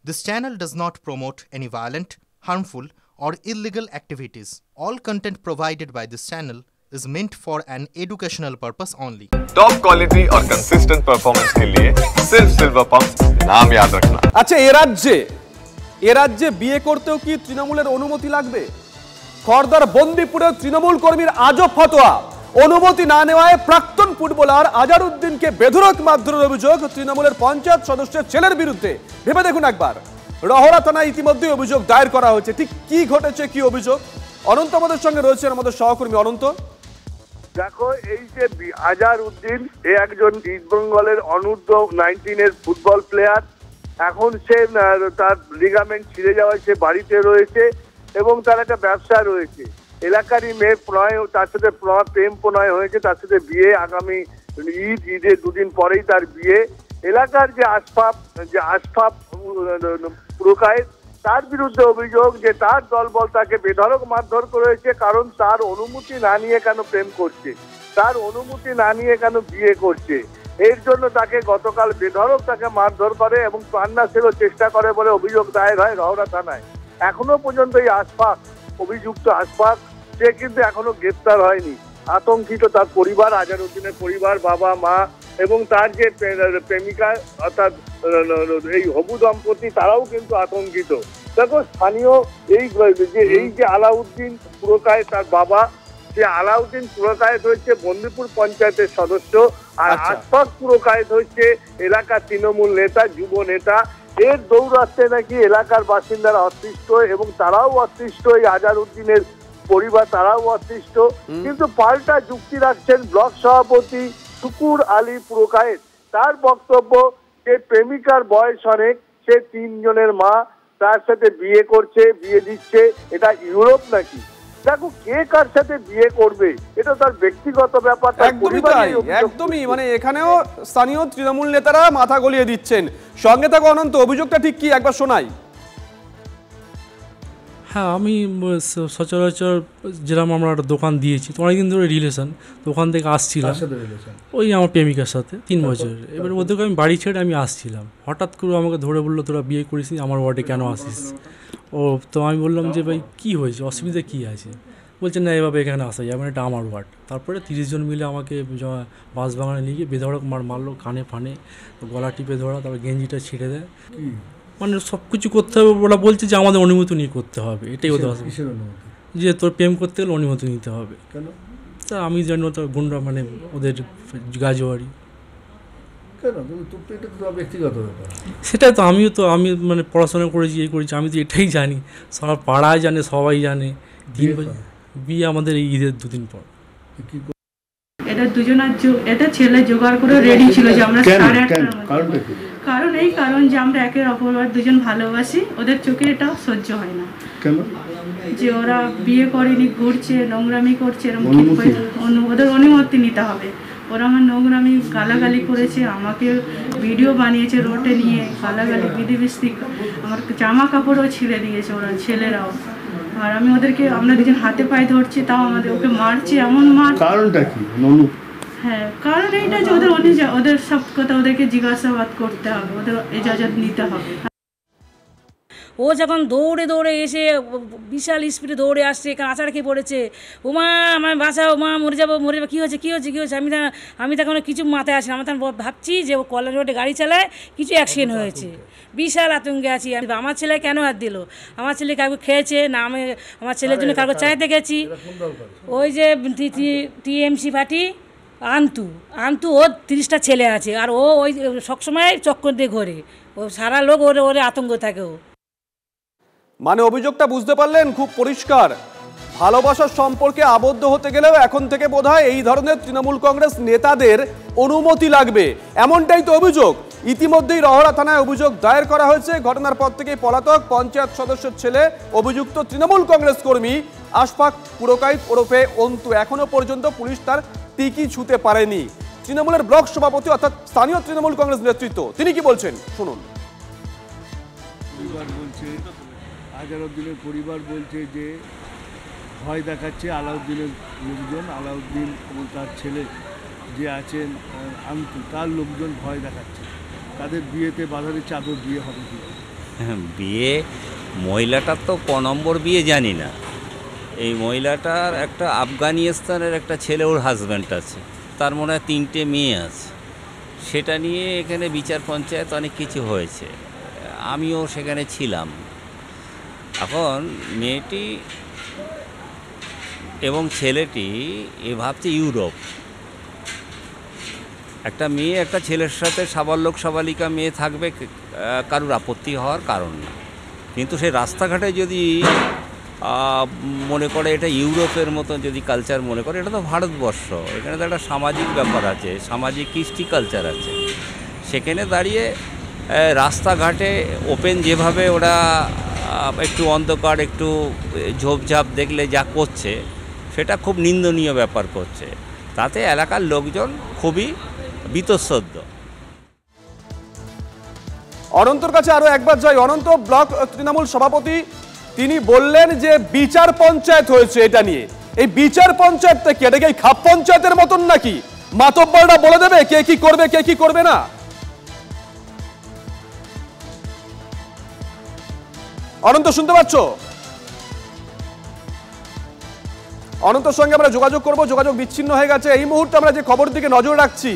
This channel does not promote any violent, harmful, or illegal activities. All content provided by this channel is meant for an educational purpose only. Top quality और consistent performance के लिए सिर्फ silver pump नाम याद रखना। अच्छा এ রাজ্যে বিয়ে করতেও কি তৃণমূলের অনুমতি লাগবে? খড়দার বন্দিপুরে তৃণমূল কর্মীর আজব ফতোয়া, অনুমতি না নেওয়ায় প্রাক্তন ফুটবলার আজহারউদ্দিনকে বেধড়ক মারধরের অভিযোগ তৃণমূলের পঞ্চায়েত সদস্যের ছেলের বিরুদ্ধে। ভেবে দেখুন একবার, রহরা থানায় ইতিমধ্যে অভিযোগ দায়ের করা হয়েছে। ঠিক কি ঘটেছে, কি অভিযোগ? অনন্ত আমাদের সঙ্গে রয়েছে, আমাদের সহকর্মী অনন্ত। দেখো, এই যে আজহারউদ্দিন এ একজন ইস্টবেঙ্গলের অনূর্ধ্ব 19 ফুটবল প্লেয়ার। এখন সে তার লিগামেন্ট ছিঁড়ে যাওয়ায় সে বাড়িতে রয়েছে এবং তার একটা ব্যবসা রয়েছে। এলাকারই মেয়ে প্রণয়, তার সাথে প্রেম প্রণয় হয়েছে, তার সাথে বিয়ে আগামী ঈদের দুদিন পরেই তার বিয়ে। এলাকার যে আশফাক পুরকায়েত, তার বিরুদ্ধে অভিযোগ যে তার দলবল তাকে বেধড়ক মারধর করেছে, কারণ তার অনুমতি না নিয়ে কেন প্রেম করছে, তার অনুমতি না নিয়ে কেন বিয়ে করছে। এর জন্য তাকে গতকাল বেধড়ক তাকে মারধর করে এবং প্রাণনাশেরও চেষ্টা করে বলে অভিযোগ দায়ের হয় রহরা থানায়। এখনো পর্যন্ত এই অভিযুক্ত আশফাক সে কিন্তু এখনো গ্রেপ্তার হয়নি। আতঙ্কিত তার পরিবার, আজহারউদ্দিনের পরিবার, বাবা মা এবং তার যে প্রেমিকা অর্থাৎ এই হবু দম্পতি, তারাও কিন্তু আতঙ্কিত। দেখো, স্থানীয় এই যে আলাউদ্দিন পুরকায়েত, তার বাবা, যে আলাউদ্দিন পুরকায়েত হচ্ছে বন্দিপুর পঞ্চায়েতের সদস্য, আর আশফাক পুরকায়েত হচ্ছে এলাকার তৃণমূল নেতা, যুব নেতা। এর দৌরাত্মে নাকি এলাকার বাসিন্দারা অতিষ্ঠ এবং তারাও অতিষ্ঠ, এই আজহারউদ্দিনের পরিবার তারাও অতিষ্ঠ। কিন্তু পাল্টা যুক্তি রাখছেন ব্লক সভাপতি শুকুর আলী পুরকায়েত। তার বক্তব্য যে প্রেমিকার বয়স অনেক, সে 3 জনের মা, তার সাথে বিয়ে করছে, বিয়ে দিচ্ছে। এটা ইউরোপ নাকি? দেখো, কে কার সাথে বিয়ে করবে এটা তার ব্যক্তিগত ব্যাপার। একদমই, মানে এখানেও স্থানীয় তৃণমূল নেতারা মাথা গলিয়ে দিচ্ছেন। সঙ্গে থাকো অনন্ত, অভিযোগটা ঠিক কি একবার শোনাই। হ্যাঁ, আমি সচরাচর যেরকম আমরা একটা দোকান দিয়েছি, তো অনেকদিন ধরে রিলেশন, দোকান থেকে আসছিলাম ওই আমার প্রেমিকার সাথে 3 বছর। এবার ওদেরকে আমি বাড়ি ছেড়ে আমি আসছিলাম, হঠাৎ করে আমাকে ধরে বললো তোরা বিয়ে করিস নি, আমার ওয়ার্ডে কেন আসিস? তো আমি বললাম যে ভাই কী হয়েছে, অসুবিধা কী আছে? বলছে না, এভাবে এখানে আসা যাবে না, এটা আমার ওয়ার্ড। তারপরে 30 জন মিলে আমাকে বাঁশবাগানে নিয়ে গিয়ে বেধড়ক মারলো, কানে ফানে, গলা টিপে ধরা, তারপর গেঞ্জিটা ছিঁড়ে দেয়। মানে সব কিছু করতে হবে, ওরা বলছে যে আমাদের অনুমতি নিয়ে করতে হবে। এটাই ওদের যে তোর প্রেম করতে গেলে অনুমতি নিতে হবে। কেন? তা আমি জানি তো গুন্ডা, মানে ওদের গাজোয়ারি। সেটাই তো, আমি মানে পড়াশোনা করেছি, এই করেছি, আমি তো এটাই জানি, সব পাড়ায় জানে, সবাই জানে। বিয়ে আমাদের এই ঈদের 2 দিন পর। এটা এটা ছেলে জোগাড় করে রেডি ছিল যে আমরা 8:30। কারণ যে আমরা একের অপর দুজন ভালোবাসি, ওদের চোখে এটা সহ্য হয় না। কেন? যে ওরা বিয়ে করেনি, ঘুরছে, নোংরামি করছে, এরকম ওদের অনুমতি নিতে হবে। ওরা আমার নোংরামি গালাগালি করেছে, আমাকে ভিডিও বানিয়েছে রোডে নিয়ে, গালাগালি বিধিবিস্তি, আমার জামা কাপড়ও ছিঁড়ে দিয়েছে ওরা, ছেলেরাও। আর আমি আমরা দুজন হাতে পায়ে ধরছি, তাও ওকে মারছে, এমন মার। কারণটা কি? হ্যাঁ, কারণ এইটা যে ওদের সব কথা ওদেরকে জিজ্ঞাসাবাদ করতে হবে, ওদের ইজাজত নিতে হবে। ও যখন দৌড়ে দৌড়ে এসে বিশাল স্পিডে দৌড়ে আসছে, এখানে আছাড় খেয়ে পড়েছে, ওমা আমার বাঁচাও, মা মরে যাবো, কী হয়েছে। আমি তখন কিছু মাথায় আসি না, আমি তখন ভাবছি যে ও কলেজ রোডে গাড়ি চালায়, কিছু অ্যাক্সিডেন্ট হয়েছে, বিশাল আতঙ্কে আছি। আমার ছেলে কেন হাত দিল? আমার ছেলে কাউকে খেয়েছে না, আমি আমার ছেলের জন্য কাউকে চাইতে গেছি। ওই যে টিএমসি পার্টি আন্তু ওর 30টা ছেলে আছে, আর ও ওই সবসময় চক্কর দিয়ে ঘোরে, ও সারা লোক ওরে আতঙ্ক থাকে। ও মানে অভিযোগটা বুঝতে পারলেন, খুব পরিষ্কার। ভালোবাসার সম্পর্কে আবদ্ধ হতে গেলেও এখন থেকে বোধহয় এই ধরনের তৃণমূল কংগ্রেস নেতাদের অনুমতি লাগবে, এমনটাই তো অভিযোগ। ইতিমধ্যেই রহরা থানায় অভিযোগ দায়ের করা হয়েছে। ঘটনার পর থেকেই পলাতক পঞ্চায়েত সদস্যের ছেলে, অভিযুক্ত তৃণমূল কংগ্রেস কর্মী আশফাক পুরকায়েত ওরফে অন্তু। এখনো পর্যন্ত পুলিশ তার টিকি ছুঁতে পারেনি। তৃণমূলের ব্লক সভাপতি অর্থাৎ স্থানীয় তৃণমূল কংগ্রেস নেতৃত্ব, তিনি কি বলছেন শুনুন। আজহারউদ্দিনের পরিবার বলছে যে ভয় দেখাচ্ছে আলাউদ্দিনের লোকজন, আলাউদ্দিন এবং তার ছেলে যে আছেন আন্তু, তার লোকজন ভয় দেখাচ্ছে, তাদের বিয়েতে বাধা দিচ্ছে, আদৌ বিয়ে হবে কি? বিয়ে মহিলাটার তো ক নম্বর বিয়ে জানি না। এই মহিলাটার একটা আফগানিস্তানের একটা ছেলে, ওর হাজব্যান্ড আছে, তার মনে হয় 3টে মেয়ে আছে। সেটা নিয়ে এখানে বিচার পঞ্চায়েত অনেক কিছু হয়েছে, আমিও সেখানে ছিলাম। এখন মেয়েটি এবং ছেলেটি ভাবছে ইউরোপ, একটা মেয়ে একটা ছেলের সাথে সাবালক সাবালিকা মেয়ে থাকবে, কারুর আপত্তি হওয়ার কারণ না। কিন্তু সেই রাস্তাঘাটে যদি মনে করে এটা ইউরোপের মতো যদি কালচার মনে করে, এটা তো ভারতবর্ষ, এখানে তো একটা সামাজিক ব্যাপার আছে, সামাজিক কৃষ্টি কালচার আছে। সেখানে দাঁড়িয়ে রাস্তাঘাটে ওপেন যেভাবে ওরা একটু অন্ধকার একটু ঝোপঝাপ দেখলে যা করছে, সেটা খুব নিন্দনীয় ব্যাপার করছে। তাতে এলাকার লোকজন খুবই বীতশ্রদ্ধ। অনন্তর কাছে আরো একবার যাই। অনন্ত, ব্লক তৃণমূল সভাপতি তিনি বললেন যে বিচার পঞ্চায়েত হয়েছে এটা নিয়ে। এই বিচার পঞ্চায়েতটা কি, এটা কি খাপ পঞ্চায়েতের মতন নাকি? মাতব্বররা বলে দেবে কে কি করবে কে কি করবে না? অনন্ত শুনতে পাচ্ছ? অনন্তর সঙ্গে আমরা যোগাযোগ করব, যোগাযোগ বিচ্ছিন্ন হয়ে গেছে। এই মুহূর্তে আমরা যে খবর দিকে নজর রাখছি,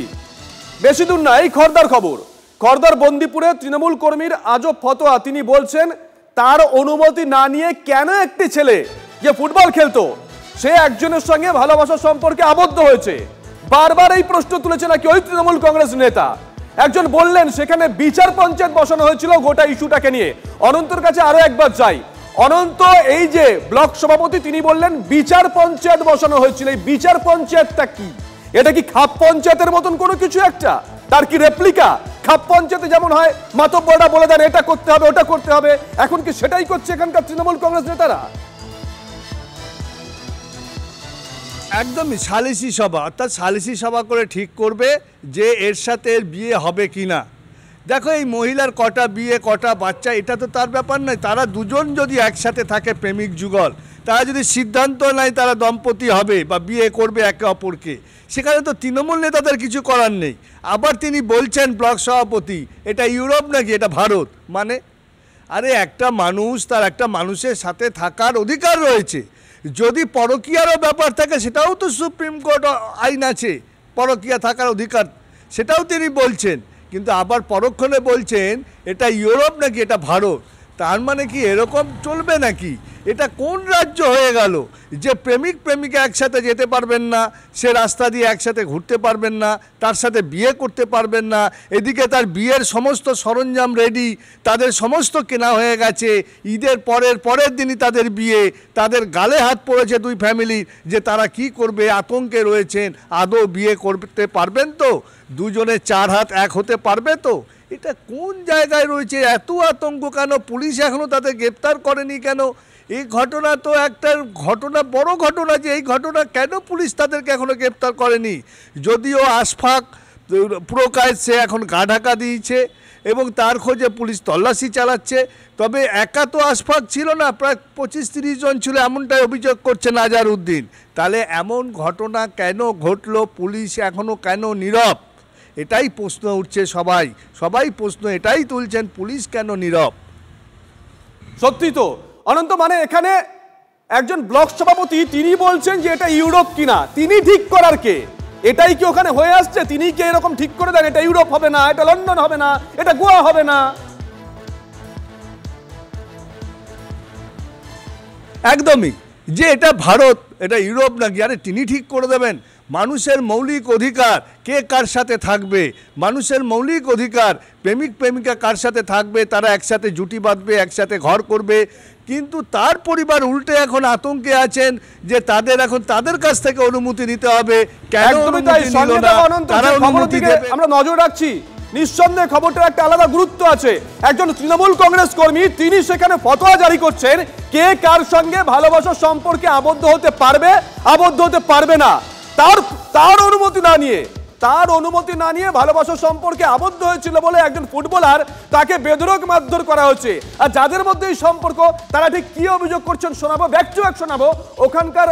বেশি দূর না, এই খড়দার খবর। খড়দার বন্দিপুরে তৃণমূল কর্মীর আজব ফতোয়া। তিনি বলছেন তার অনুমতি না নিয়ে কেন একটি ছেলে যে ফুটবল খেলতো সে একজনের সঙ্গে ভালোবাসার সম্পর্কে আবদ্ধ হয়েছে। বারবার এই প্রশ্ন তুলেছে নাকি ওই তৃণমূল কংগ্রেস নেতা। একজন বললেন সেখানে বিচার পঞ্চায়েত বসানো হয়েছিল গোটা ইস্যুটাকে নিয়ে। অনন্তর কাছে আরো একবার যাই। অনন্ত, এই যে ব্লক সভাপতি তিনি বললেন বিচার পঞ্চায়েত বসানো হয়েছিল, এই বিচার পঞ্চায়েতটা কি? এটা কি খাপ পঞ্চায়েতের মতন কোনো কিছু একটা? তার কি রেপ্লিকা? খাপ পঞ্চায়েতে যেমন হয় মাতব্বররা বলে দেন এটা করতে হবে ওটা করতে হবে, এখন কি সেটাই করছে এখানকার তৃণমূল কংগ্রেস নেতারা? একদমই সালিসি সভা, অর্থাৎ সালিসি সভা করে ঠিক করবে যে এর সাথে এর বিয়ে হবে কি না। দেখো, এই মহিলার কটা বিয়ে কটা বাচ্চা এটা তো তার ব্যাপার নয়। তারা দুজন যদি একসাথে থাকে, প্রেমিক যুগল, তারা যদি সিদ্ধান্ত নেয় তারা দম্পতি হবে বা বিয়ে করবে একে অপরকে, সেখানে তো তৃণমূল নেতাদের কিছু করার নেই। আবার তিনি বলছেন ব্লক সভাপতি এটা ইউরোপ নাকি এটা ভারত, মানে আরে একটা মানুষ তার একটা মানুষের সাথে থাকার অধিকার রয়েছে। যদি পরকীয়ারও ব্যাপার থাকে সেটাও তো সুপ্রিম কোর্ট আইন আছে, পরকীয়া থাকার অধিকার, সেটাও তিনি বলছেন। কিন্তু আবার পরক্ষণে বলছেন এটা ইউরোপ নাকি এটা ভারত। তার মানে কি এরকম চলবে নাকি? এটা কোন রাজ্য হয়ে গেল যে প্রেমিক প্রেমিকা একসাথে যেতে পারবেন না, সে রাস্তা দিয়ে একসাথে ঘুরতে পারবেন না, তার সাথে বিয়ে করতে পারবেন না, এদিকে তার বিয়ের সমস্ত সরঞ্জাম রেডি, তাদের সমস্ত কেনা হয়ে গেছে, ঈদের পরের দিনই তাদের বিয়ে, তাদের গালে হাত পড়েছে দুই ফ্যামিলি যে তারা কি করবে, আতঙ্কে রয়েছেন। আদৌ বিয়ে করতে পারবেন তো? দুজনে 4 হাত এক হতে পারবে তো? এটা কোন জায়গায় রয়েছে? এত আতঙ্ক কেন? পুলিশ এখনও তাদের গ্রেপ্তার করেনি কেন? এই ঘটনা তো একটা ঘটনা, বড় ঘটনা, যে এই ঘটনা কেন পুলিশ তাদেরকে এখনও গ্রেপ্তার করেনি? যদিও আশফাক পুরকায়েত সে এখন গা ঢাকা দিয়েছে এবং তার খোঁজে পুলিশ তল্লাশি চালাচ্ছে, তবে একা তো আশফাক ছিল না, প্রায় 25-30 জন ছিল, এমনটাই অভিযোগ করছে নাজারউদ্দিন। তাহলে এমন ঘটনা কেন ঘটলো? পুলিশ এখনও কেন নীরব? এটাই প্রশ্ন উঠছে, সবাই প্রশ্ন এটাই তুলছেন, পুলিশ কেন নীরব? সত্যি তো অনন্ত, মানে এখানে একজন ব্লক সভাপতি তিনি বলছেন যে এটা ইউরোপ কিনা, তিনি ঠিক করার কে? এটাই কি ওখানে হয়ে আসছে? তিনি কি এরকম ঠিক করে দেন এটা ইউরোপ হবে না, এটা লন্ডন হবে না, এটা গোয়া হবে না? একদমই, যে এটা ভারত এটা ইউরোপ নাকি, আরে তিনি ঠিক করে দেবেন? মানুষের মৌলিক অধিকার, কে কার সাথে থাকবে, মানুষের মৌলিক অধিকার, প্রেমিক প্রেমিকা কার সাথে থাকবে, তারা একসাথে জুটি বাঁধবে, একসাথে ঘর করবে। কিন্তু তার পরিবার উল্টে এখন আতঙ্কে আছেন যে তাদের এখন তাদের কাছ থেকে অনুমতি নিতে হবে। কেন অনুমতি নিল না? তারা অনুমতি দেবে। আমরা নজর রাখছি, নিঃসন্দেহে খবরটার একটা আলাদা গুরুত্ব আছে। একজন তৃণমূল কংগ্রেস কর্মী তিনি সেখানে ফতোয়া জারি করছেন কে কার সঙ্গে ভালোবাসার সম্পর্কে আবদ্ধ হতে পারবে, আবদ্ধ হতে পারবে না। তার অনুমতি না নিয়ে ভালোবাসার সম্পর্কে আবদ্ধ হয়েছিল বলে একজন ফুটবলার তাকে বেধড়ক মারধর করা হচ্ছে। আর যাদের মধ্যে এই সম্পর্ক তারা ঠিক কি অভিযোগ করছেন শোনাবো, ব্যাক টু ব্যাক শোনাবো। ওখানকার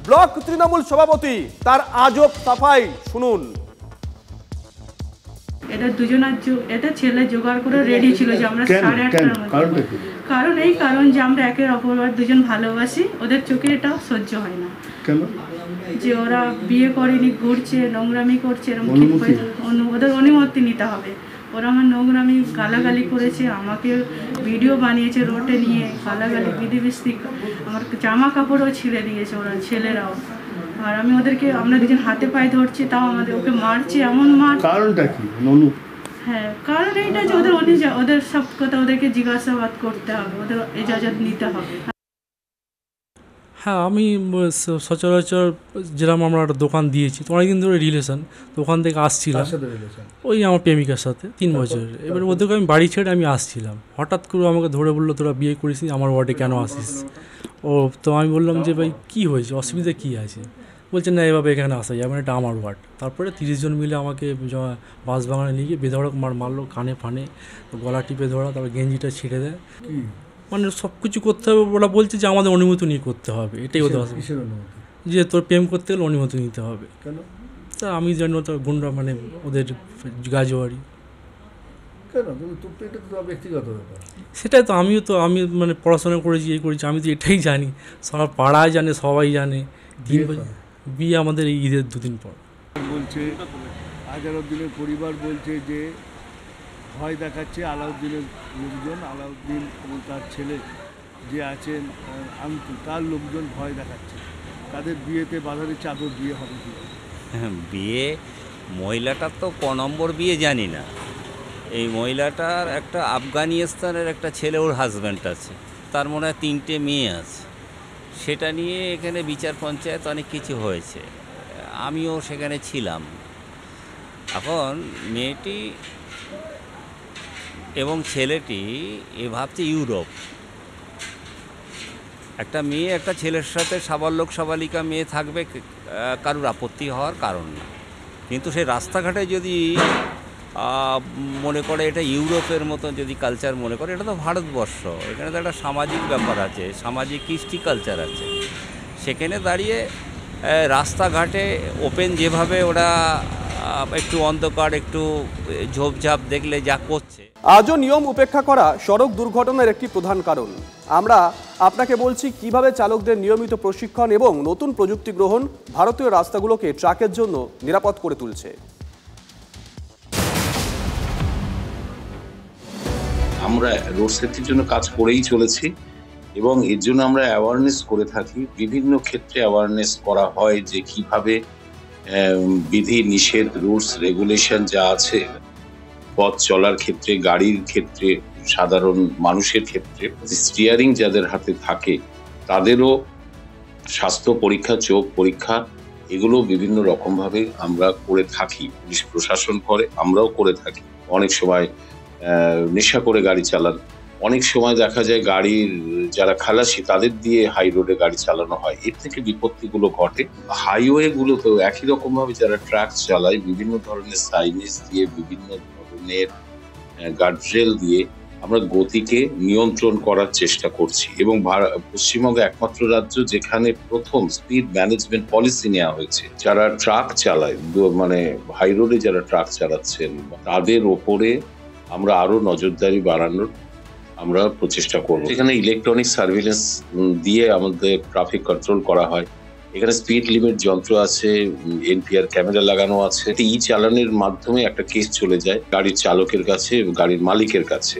ব্লক তৃণমূল সভাপতি তার আজব সাফাই শুনুন। এটা দুজনের এটা ছেলে জোগাড় করে রেডি ছিল যে আমরা 8:30টার মধ্যে। কারণ যে আমরা একের অপর দুজন ভালোবাসি, ওদের চোখে এটা সহ্য হয় না। কেন? যে ওরা বিয়ে করেনি, ঘুরছে, নোংরামি করছে, এরকম ওদের অনুমতি নিতে হবে। ওরা আমার নোংরামি গালাগালি করেছে, আমাকে ভিডিও বানিয়েছে রোডে নিয়ে গালাগালি বিধিবিস্তি, আমার জামা কাপড়ও ছিঁড়ে দিয়েছে ওরা ছেলেরাও। আর আমি ওদেরকে আমরা দুজন হাতে পায়ে ধরছি, তাও আমাদের ওকে মারছে, এমন মার। কারণটা কি? ননু? হ্যাঁ, কারণ এইটা যে ওদের সব কথা ওদেরকে জিজ্ঞাসাবাদ করতে হবে, ওদের ইজাজত নিতে হবে। হ্যাঁ, আমি সচরাচর যেরকম আমরা একটা দোকান দিয়েছি, তো অনেকদিন ধরে রিলেশন, তো ওখান থেকে আসছিলাম ওই আমার প্রেমিকার সাথে 3 বছরের। এবার ওদেরকে আমি বাড়ি ছেড়ে আমি আসছিলাম, হঠাৎ করে আমাকে ধরে বললো তোরা বিয়ে করিস নি, আমার ওয়ার্ডে কেন আসিস? তো আমি বললাম যে ভাই কী হয়েছে, অসুবিধা কী আছে? বলছে না এভাবে এখানে আসা যাবে না, এটা আমার ওয়ার্ড। তারপরে 30 জন মিলে আমাকে বাঁশবাগানে নিয়ে গিয়ে বেধড়ক মারলো, কানে ফানে গলা টিপে ধরা, তারপর গেঞ্জিটা ছিঁড়ে দেয়। মানে সব কিছু করতে হবে, ওরা বলছে যে আমাদের অনুমতি নিয়ে করতে হবে। এটাই ওদের যে তোর প্রেম করতে গেলে অনুমতি নিতে হবে। কেন? তা আমি জানি তো গুন্ডা, মানে ওদের গাজোয়ারি। কেন? এটা তো ব্যক্তিগত ব্যাপার। সেটাই তো, আমি মানে পড়াশোনা করেছি, আমি তো এটাই জানি, সবার পাড়ায় জানে, সবাই জানে। বিয়ে আমাদের এই ঈদের 2 দিন পর। বলছে আজহারউদ্দিনের পরিবার বলছে যে ভয় দেখাচ্ছে আলাউদ্দিনের লোকজন, আলাউদ্দিন এবং তার ছেলে যে আছেন আঙ্কু, তার লোকজন ভয় দেখাচ্ছে, তাদের বিয়েতে বাধা দিচ্ছে। আদৌ বিয়ে হবে কি? বিয়ে মহিলাটার তো নম্বর বিয়ে জানি না। এই মহিলাটার একটা আফগানিস্তানের একটা ছেলে, ওর হাজব্যান্ড আছে, তার মনে হয় 3টে মেয়ে আছে। সেটা নিয়ে এখানে বিচার পঞ্চায়েত অনেক কিছু হয়েছে, আমিও সেখানে ছিলাম। এখন মেয়েটি এবং ছেলেটি ভাবছে ইউরোপ। একটা মেয়ে একটা ছেলের সাথে সাবালিকা মেয়ে থাকবে, কারুর আপত্তি হওয়ার কারণ না। কিন্তু সেই রাস্তাঘাটে যদি মনে করে এটা ইউরোপের মতো যদি কালচার মনে করে, এটা তো ভারতবর্ষ, এখানে তো একটা সামাজিক ব্যাপার আছে, সামাজিক কৃষ্টি কালচার আছে। সেখানে দাঁড়িয়ে রাস্তাঘাটে ওপেন যেভাবে ওরা একটু অন্ধকার, একটু ঝোপঝাপ দেখলে যা করছে। আজও নিয়ম উপেক্ষা করা সড়ক দুর্ঘটনার একটি প্রধান কারণ। আমরা আপনাকে বলছি কিভাবে চালকদের নিয়মিত প্রশিক্ষণ এবং নতুন প্রযুক্তি গ্রহণ ভারতীয় রাস্তাগুলোকে ট্রাকের জন্য নিরাপদ করে তুলছে। আমরা রোড সেফটির জন্য কাজ করেই চলেছি এবং এর জন্য আমরা অ্যাওয়ারনেস করে থাকি। বিভিন্ন ক্ষেত্রে অ্যাওয়ারনেস করা হয় যে কিভাবে বিধি নিষেধ, রুলস রেগুলেশন যা আছে পথ চলার ক্ষেত্রে, গাড়ির ক্ষেত্রে, সাধারণ মানুষের ক্ষেত্রে, স্টিয়ারিং যাদের হাতে থাকে তাদেরও স্বাস্থ্য পরীক্ষা, চোখ পরীক্ষা, এগুলো বিভিন্ন রকমভাবে আমরা করে থাকি। পুলিশ প্রশাসন করে, আমরাও করে থাকি। অনেক সময় নেশা করে গাড়ি চালান, অনেক সময় দেখা যায় গাড়ির যারা খালাসি তাদের দিয়ে হাই রোডে গাড়ি চালানো হয়, এর থেকে বিপত্তিগুলো ঘটে। হাইওয়ে গুলোতেও একই রকম ভাবে যারা ট্রাক চালায় বিভিন্ন ধরনের সাইনেজ দিয়ে, বিভিন্ন ধরনের গার্ডরেল দিয়ে আমরা গতিকে নিয়ন্ত্রণ করার চেষ্টা করছি। এবং পশ্চিমবঙ্গ একমাত্র রাজ্য যেখানে প্রথম স্পিড ম্যানেজমেন্ট পলিসি নেওয়া হয়েছে। যারা ট্রাক চালায়, মানে হাই রোডে যারা ট্রাক চালাচ্ছেন তাদের ওপরে আমরা আরো নজরদারি বাড়ানোর আমরা প্রচেষ্টা করব। এখানে ইলেকট্রনিক সার্ভিলেন্স দিয়ে আমাদের ট্রাফিক কন্ট্রোল করা হয়। এখানে স্পিড লিমিট যন্ত্র আছে, এনপিআর ক্যামেরা লাগানো আছে। ই চালানের মাধ্যমে একটা কেস চলে যায় গাড়ির চালকের কাছে, গাড়ির মালিকের কাছে।